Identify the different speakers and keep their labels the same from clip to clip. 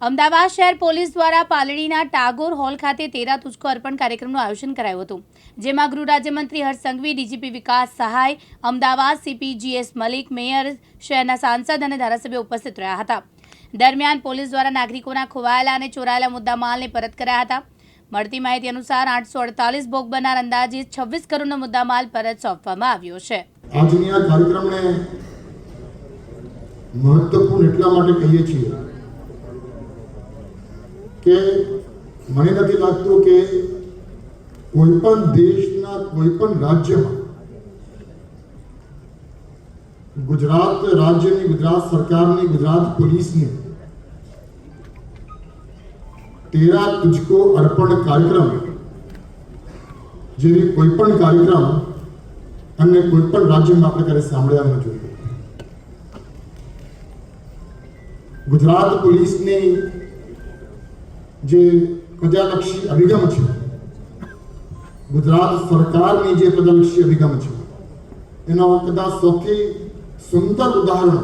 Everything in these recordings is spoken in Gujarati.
Speaker 1: અમદાવાદ શહેર પોલીસ દ્વારા પાલડીના ટાગોર હોલ ખાતે તેરા તુજકો અર્પણ કાર્યક્રમનું આયોજન કરાયું હતું, જેમાં ગૃહ રાજ્યમંત્રી હર્ષ સંઘવી, ડીજીપી વિકાસ સહાય, Ahmedabad CP GS Malik, mayor, શહેરના સાંસદ અને ધારાસભ્યો ઉપસ્થિત રહ્યા હતા। દરમિયાન પોલીસ દ્વારા નાગરિકોના ખોવાયેલા અને ચોરાયેલા મુદ્દામાલને પરત કર્યા હતા। મળતી માહિતી અનુસાર 848 ભોગ બનનાર અંદાજિત 26 કરોડનો મુદ્દામાલ પરત સોંપવામાં આવ્યો છે।
Speaker 2: આજની આ કાર્યક્રમને મહત્વપૂર્ણ એટલા માટે કહીએ છીએ કે મને નથી લાગતું કે કોઈપણ દેશના કોઈપણ રાજ્યમાં ગુજરાત રાજ્યની, ગુજરાત સરકારની, ગુજરાત પોલીસની તેરા તુજકો અર્પણ કાર્યક્રમ જેવી કોઈપણ કાર્યક્રમ અને કોઈપણ રાજ્યમાં આપણે ક્યારે સાંભળ્યા ન જોઈએ। ગુજરાત પોલીસની જે પ્રજાલક્ષી અભિગમ છે, ગુજરાત સરકારની જે પ્રજાલક્ષી અભિગમ છે, એનો કદાચ સૌથી સુંદર ઉદાહરણ,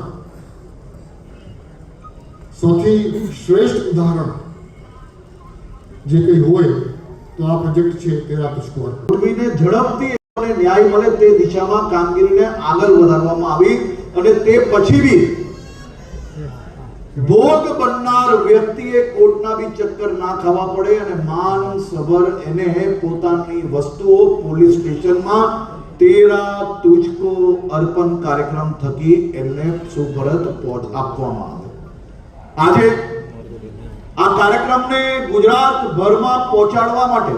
Speaker 2: સૌથી શ્રેષ્ઠ ઉદાહરણ જે કંઈ હોય તો આ પ્રોજેક્ટ છે તેરા તુજકો અર્પણ।
Speaker 3: ઝડપથી અને ન્યાય મળે તે દિશામાં કામગીરીને આગળ વધારવામાં આવી અને તે પછી બી ભોગ બનનાર વ્યક્તિએ કોર્ટના બી ચક્કર ના ખાવા પડે અને માન સબર એને પોતાની વસ્તુઓ પોલીસ સ્ટેશનમાં તેરા તુજકો અર્પણ કાર્યક્રમ થકી એમને સુપરત આપવામાં આવે। આજે આ કાર્યક્રમને ગુજરાતભરમાં પહોંચાડવા માટે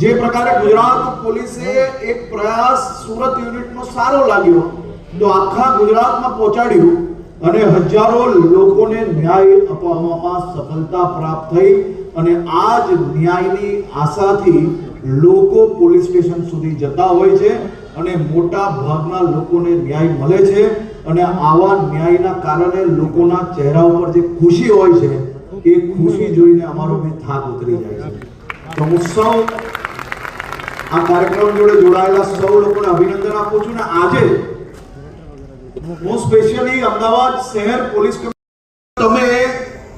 Speaker 3: જે પ્રકારે ગુજરાત પોલીસે એક પ્રયાસ સુરત યુનિટનો સારો લાગ્યો તો આખા ગુજરાતમાં પહોંચાડ્યું અને હજારો લોકોને ન્યાય અપાવવામાં સફળતા પ્રાપ્ત થઈ અને આજ ન્યાયની આશાથી લોકો પોલીસ સ્ટેશન સુધી જતા હોય છે અને મોટા ભાગના લોકોને ન્યાય મળે છે અને આવા ન્યાયના કારણે લોકોના ચહેરા ઉપર જે ખુશી હોય છે એ ખુશી જોઈને અમારો બી થાક ઉતરી જાય છે। તો હું સૌ આ કાર્યક્રમ જોડે જોડાયેલા સૌ લોકોને અભિનંદન આપું છું ને આજે હું સ્પેશિયલી અમદાવાદ શહેર પોલીસ તમે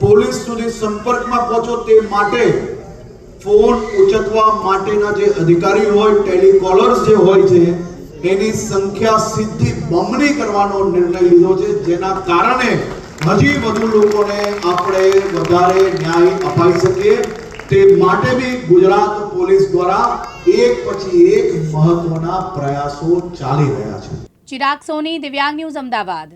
Speaker 3: પોલીસ સુધી સંપર્કમાં પહોંચો તે માટે ફોન ઉચકવા માટેના જે અધિકારી હોય, ટેલિકોલર્સ જે હોય છે, એની સંખ્યા સીધી બમણી કરવાનો નિર્ણય લીધો છે, જેના કારણે હજી વધુ લોકોને આપણે વધારે ન્યાય અપાઈ શકીએ। તે માટે બી ગુજરાત પોલીસ દ્વારા એક પછી એક મહત્વના પ્રયાસો ચાલી રહ્યા છે।
Speaker 1: ચિરાગ સોની, દિવ્યાંગ ન્યૂઝ, અમદાવાદ।